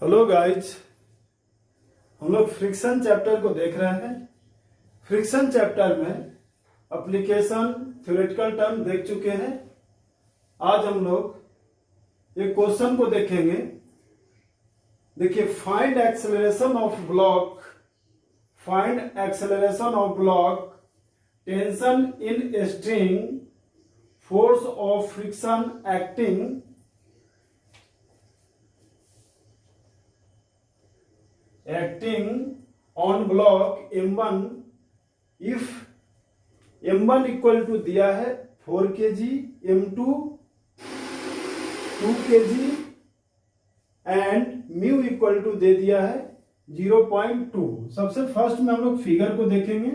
Hello guys, हम लोग friction chapter को देख रहे हैं। फ्रिक्शन चैप्टर में एप्लीकेशन थ्योरेटिकल टर्म देख चुके हैं। आज हम लोग एक क्वेश्चन को देखेंगे। देखिए, find acceleration of block, tension in string, force of friction acting on block M1 if M1 equal to दिया है 4 kg, M2 2 kg and mu equal to दे दिया है 0.2। सबसे फर्स्ट में हम लोग फिगर को देखेंगे,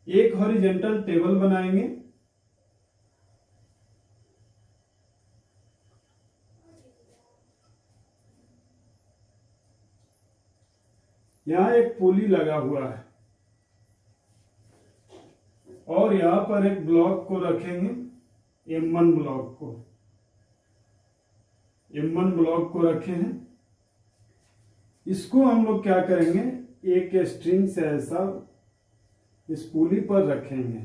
एक हॉरिजॉन्टल टेबल बनाएंगे। यहां एक पुली लगा हुआ है और यहां पर एक ब्लॉक को रखेंगे, M1 ब्लॉक को रखे हैं। इसको हम लोग क्या करेंगे, एक स्ट्रिंग से ऐसा इस पुली पर रखेंगे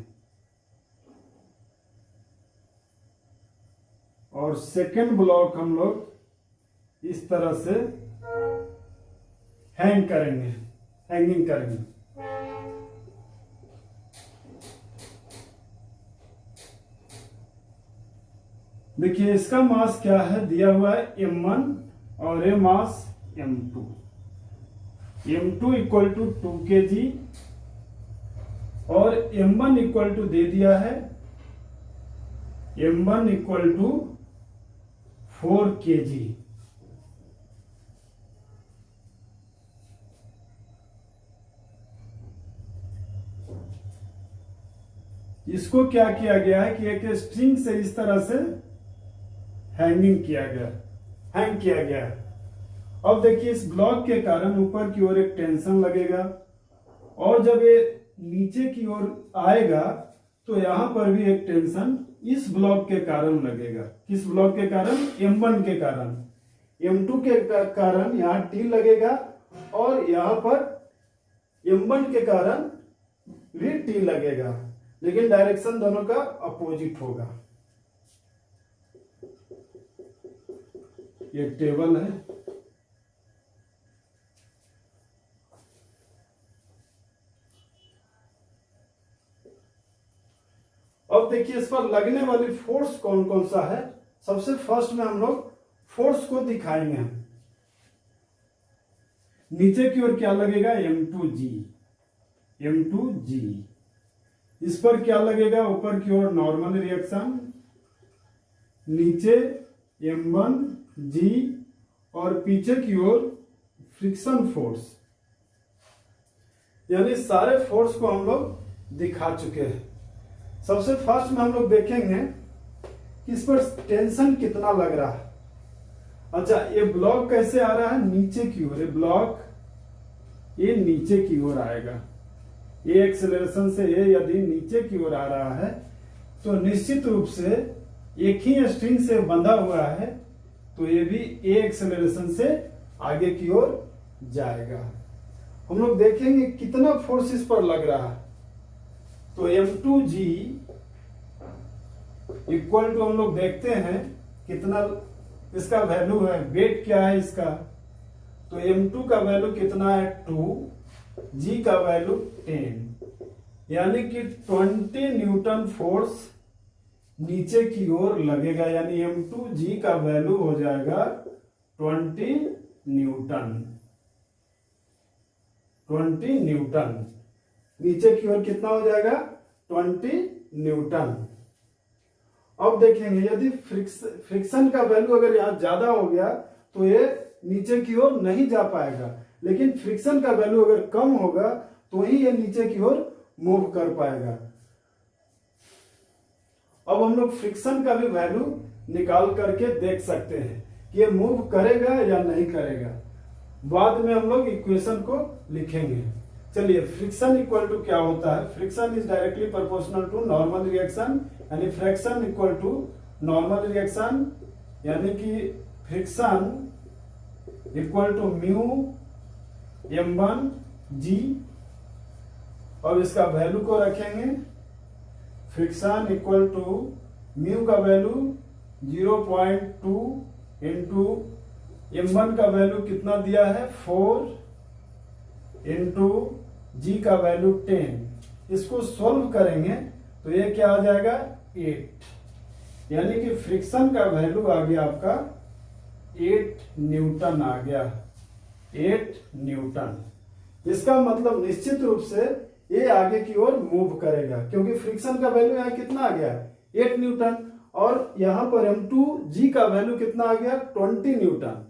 और सेकंड ब्लॉक हम लोग इस तरह से हैंगिंग करेंगे। देखिए, इसका मास क्या है, दिया हुआ है M1 और ये मास M2 इक्वल टू 2 kg और M1 इक्वल टू दे दिया है M1 इक्वल टू 4 kg। इसको क्या किया गया है कि एक स्ट्रिंग से इस तरह से हैंग किया गया है। अब देखिए, इस ब्लॉक के कारण ऊपर की ओर एक टेंशन लगेगा और जब ये नीचे की ओर आएगा तो यहां पर भी एक टेंशन इस ब्लॉक के कारण लगेगा। किस ब्लॉक के कारण? M1 के कारण। M2 के कारण यहां T लगेगा और यहां पर M1 के कारण भी T लगेगा, लेकिन डायरेक्शन दोनों का अपोजिट होगा। ये टेबल है। अब देखिए, इस पर लगने वाली फोर्स कौन कौन सा है। सबसे फर्स्ट में हम लोग फोर्स को दिखाएंगे। नीचे की ओर क्या लगेगा, M2G। इस पर क्या लगेगा, ऊपर की ओर नॉर्मल रिएक्शन, नीचे M1G और पीछे की ओर फ्रिक्शन फोर्स। यानी सारे फोर्स को हम लोग दिखा चुके हैं। सबसे फर्स्ट में हम लोग देखेंगे कि इस पर टेंशन कितना लग रहा है। अच्छा, ये ब्लॉक कैसे आ रहा है, नीचे की ओर। ये नीचे की ओर आएगा। ये एक्सेलरेशन से ये यदि नीचे की ओर आ रहा है तो निश्चित रूप से एक ही स्ट्रिंग से बंधा हुआ है, तो ये भी ए एक्सेलरेशन से आगे की ओर जाएगा। हम लोग देखेंगे कितना फोर्स इस पर लग रहा है। तो M2G इक्वल टू हम लोग देखते हैं कितना इसका वैल्यू है, वेट क्या है इसका। तो M2 का वैल्यू कितना है, 2, G का वैल्यू 10, यानी कि 20 न्यूटन फोर्स नीचे की ओर लगेगा। यानी M2G का वैल्यू हो जाएगा 20 न्यूटन। नीचे की ओर कितना हो जाएगा, 20 न्यूटन। अब देखेंगे, यदि फ्रिक्शन का वैल्यू अगर यहां ज्यादा हो गया तो ये नीचे की ओर नहीं जा पाएगा, लेकिन फ्रिक्शन का वैल्यू अगर कम होगा तो ही ये नीचे की ओर मूव कर पाएगा। अब हम लोग फ्रिक्शन का भी वैल्यू निकाल करके देख सकते हैं कि ये मूव करेगा या नहीं करेगा। बाद में हम लोग इक्वेशन को लिखेंगे। चलिए, फ्रिक्शन इक्वल टू क्या होता है, friction is directly proportional to normal reaction, यानी friction equal to normal reaction, यानी कि friction equal to mu m1 g, और इसका वैल्यू को रखेंगे फ्रिक्शन इक्वल टू म्यू का वैल्यू 0.2 इंटू m1 का वैल्यू कितना दिया है 4 इंटू जी का वैल्यू 10। इसको सोल्व करेंगे तो ये क्या आ जाएगा 8, यानी कि फ्रिक्शन का वैल्यू आ गया आपका 8 न्यूटन आ गया, 8 न्यूटन। इसका मतलब निश्चित रूप से ये आगे की ओर मूव करेगा, क्योंकि फ्रिक्शन का वैल्यू यहाँ कितना आ गया 8 न्यूटन, और यहाँ पर m2g का वैल्यू कितना आ गया 20 न्यूटन।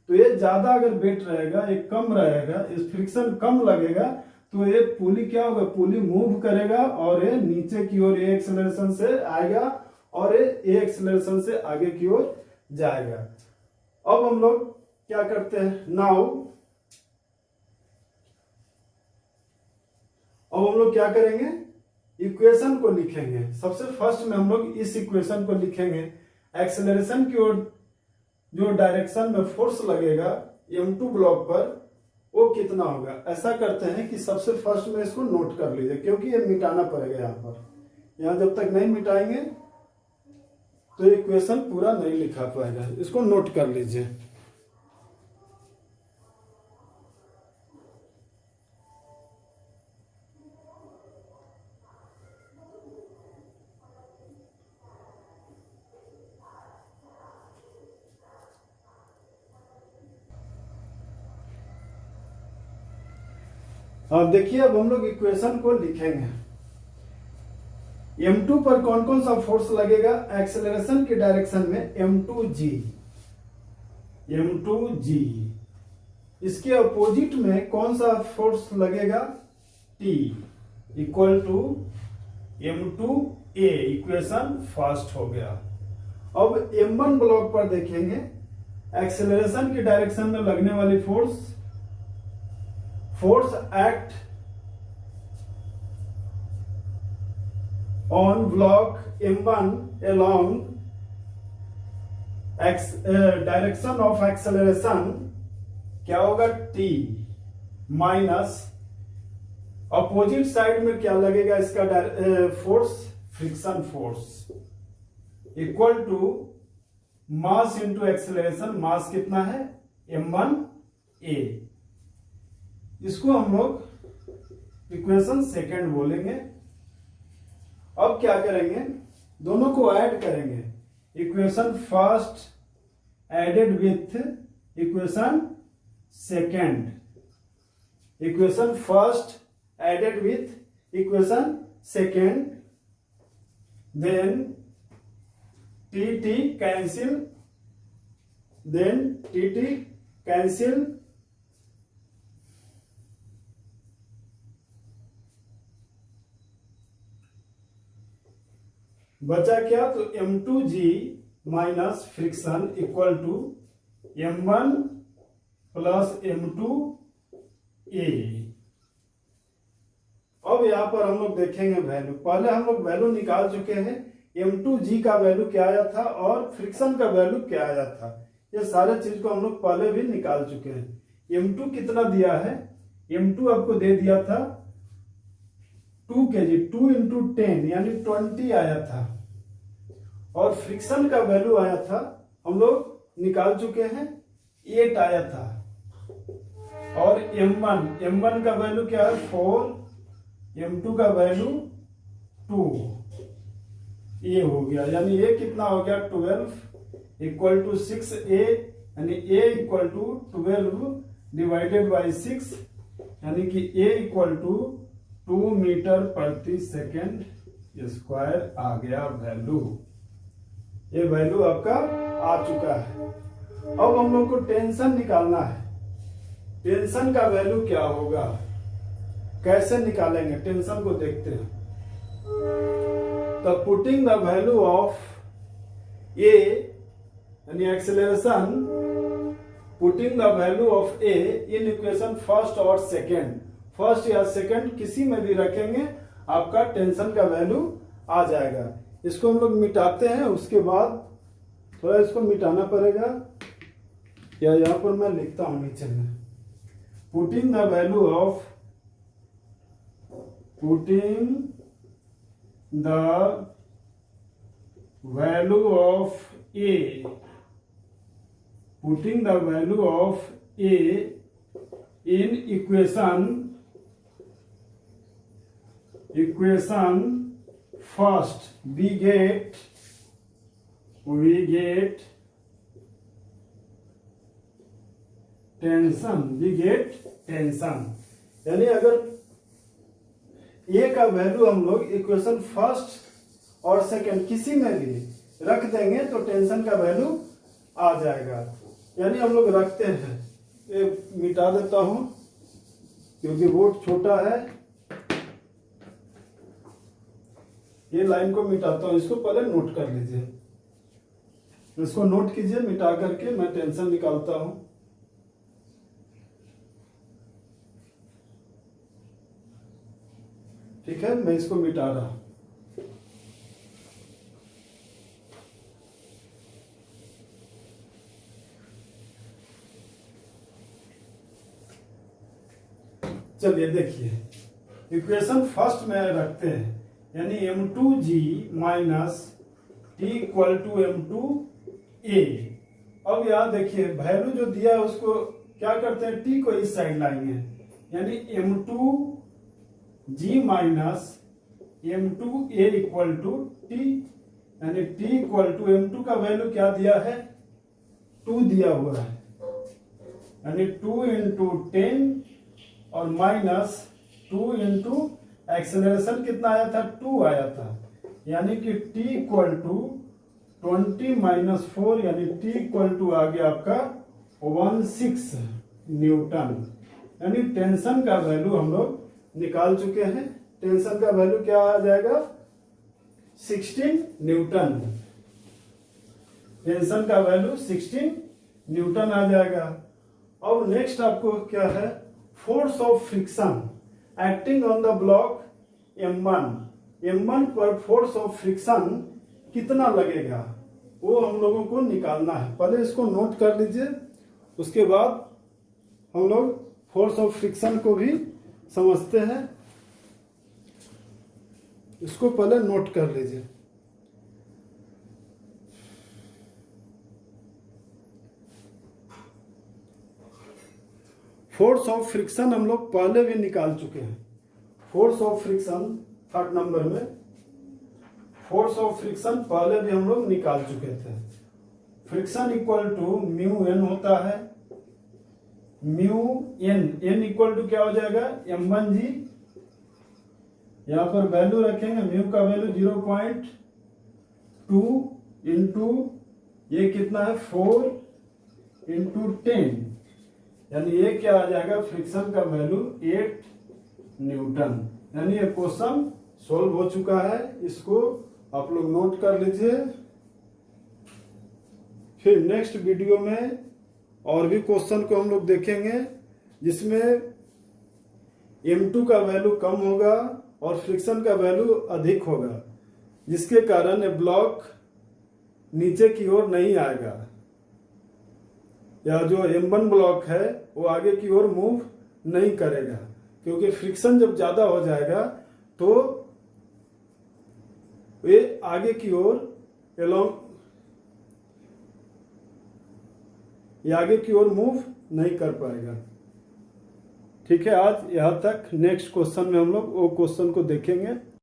तो ये ज्यादा अगर वेट रहेगा, ये कम रहेगा, इस फ्रिक्शन कम लगेगा, तो ये पुली क्या होगा, पुली मूव करेगा और ये नीचे की ओर ये एक्सेलरेशन से आएगा और ये एक्सेलरेशन से आगे की ओर जाएगा। अब हम लोग क्या करते हैं, नाउ अब हम लोग क्या करेंगे, इक्वेशन को लिखेंगे। सबसे फर्स्ट में हम लोग इस इक्वेशन को लिखेंगे, एक्सेलरेशन की ओर जो डायरेक्शन में फोर्स लगेगा m2 ब्लॉक पर वो कितना होगा। ऐसा करते हैं कि सबसे फर्स्ट में इसको नोट कर लीजिए, क्योंकि ये मिटाना पड़ेगा यहाँ पर। यहाँ जब तक नहीं मिटाएंगे तो इक्वेशन पूरा नहीं लिखा पाएगा। इसको नोट कर लीजिए। अब देखिए, अब हम लोग इक्वेशन को लिखेंगे। m2 पर कौन कौन सा फोर्स लगेगा, एक्सेलरेशन की डायरेक्शन में m2g, m2g। इसके अपोजिट में कौन सा फोर्स लगेगा t, equal to m2a। Equation first हो गया। अब m1 ब्लॉक पर देखेंगे, एक्सेलरेशन की डायरेक्शन में लगने वाली force act on block m1 along direction of acceleration क्या होगा t, माइनस अपोजिट साइड में क्या लगेगा इसका force, friction force, equal to mass into acceleration. Mass कितना है m1a। इसको हम लोग इक्वेशन सेकेंड बोलेंगे। अब क्या करेंगे, दोनों को ऐड करेंगे। Equation first added with equation second, equation first added with equation second, then T cancel, then T cancel, बचा क्या, तो m2g minus friction equal to m1 plus m2a। अब यहां पर हम लोग देखेंगे वैल्यू। पहले हम लोग वैल्यू निकाल चुके हैं, m2g का वैल्यू क्या आया था और फ्रिक्शन का वैल्यू क्या आया था। ये सारे चीज को हम लोग पहले भी निकाल चुके हैं। m2 कितना दिया है, m2 आपको दे दिया था 2 kg, 2 इंटू 10 यानी 20 आया था, और फ्रिक्शन का वैल्यू आया था, हम लोग निकाल चुके हैं 8 आया था, और m1 का वैल्यू क्या है 4, m2 का वैल्यू 2, ये हो गया, यानी ये कितना हो गया 12 इक्वल टू 6a, यानी a equal to 12 divided by 6, यानी कि a इक्वल टू 2 मीटर प्रति सेकेंड स्क्वायर आ गया वैल्यू। ये वैल्यू आपका आ चुका है। अब हम लोग को टेंशन निकालना है। टेंशन का वैल्यू क्या होगा, कैसे निकालेंगे, टेंशन को देखते हैं। तो पुटिंग द वैल्यू ऑफ ए यानी acceleration, putting the value of A in equation first और सेकेंड, फर्स्ट या सेकेंड किसी में भी रखेंगे, आपका टेंशन का वैल्यू आ जाएगा। इसको हम लोग मिटाते हैं, उसके बाद थोड़ा इसको मिटाना पड़ेगा। या यहाँ पर मैं लिखता हूं नीचे में, putting the value of A, putting the value of A in equation first, we get tension. यानी अगर ए का वैल्यू हम लोग इक्वेशन फर्स्ट और सेकंड किसी में भी रख देंगे तो टेंशन का वैल्यू आ जाएगा। यानी हम लोग रखते हैं, ये मिटा देता हूं क्योंकि बोर्ड छोटा है, ये लाइन को मिटाता हूं, इसको पहले नोट कर लीजिए, इसको नोट कीजिए, मिटा करके मैं टेंशन निकालता हूं। ठीक है, मैं इसको मिटा रहा हूं। चलिए देखिए, इक्वेशन फर्स्ट में रखते हैं, यानी m2g minus T equal to m2a। अब यहां देखिए वैल्यू जो दिया है उसको क्या करते हैं, t को इस साइड लाएंगे, यानी m2g minus m2a equal to t, यानी t इक्वल टू m2 का वैल्यू क्या दिया है, 2 दिया हुआ है, यानी 2 इंटू 10 और माइनस 2 इंटू एक्सेलरेशन कितना आया था, 2 आया था, यानी कि t इक्वल टू 20 माइनस 4, यानी t इक्वल टू आ गया आपका 16 न्यूटन। यानी टेंशन का वैल्यू हम लोग निकाल चुके हैं। टेंशन का वैल्यू क्या आ जाएगा, 16 न्यूटन। टेंशन का वैल्यू 16 न्यूटन आ जाएगा। अब नेक्स्ट आपको क्या है, force of friction acting on the block M1 पर फोर्स ऑफ फ्रिक्शन कितना लगेगा वो हम लोगों को निकालना है। पहले इसको नोट कर लीजिए, उसके बाद हम लोग फोर्स ऑफ फ्रिक्शन को भी समझते हैं। इसको पहले नोट कर लीजिए। फोर्स ऑफ फ्रिक्शन हम लोग पहले भी निकाल चुके हैं। Force of friction 3rd number में फोर्स ऑफ फ्रिक्शन पहले भी हम लोग निकाल चुके थे। Friction equal to mu N होता है, म्यू एन इक्वल टू क्या हो जाएगा, m1g। यहां पर वैल्यू रखेंगे, म्यू का वैल्यू 0.2 इंटू ये कितना है 4 इंटू 10, यानी ये क्या आ जाएगा, फ्रिक्शन का वैल्यू 8 न्यूटन। यानी ये क्वेश्चन सोल्व हो चुका है, इसको आप लोग नोट कर लीजिए। फिर नेक्स्ट वीडियो में और भी क्वेश्चन को हम लोग देखेंगे जिसमें m2 का वैल्यू कम होगा और फ्रिक्शन का वैल्यू अधिक होगा, जिसके कारण ये ब्लॉक नीचे की ओर नहीं आएगा, या जो M1 ब्लॉक है वो आगे की ओर मूव नहीं करेगा, क्योंकि फ्रिक्शन जब ज्यादा हो जाएगा तो ये आगे की ओर आगे की ओर मूव नहीं कर पाएगा। ठीक है, आज यहां तक। नेक्स्ट क्वेश्चन में हम लोग वो क्वेश्चन को देखेंगे।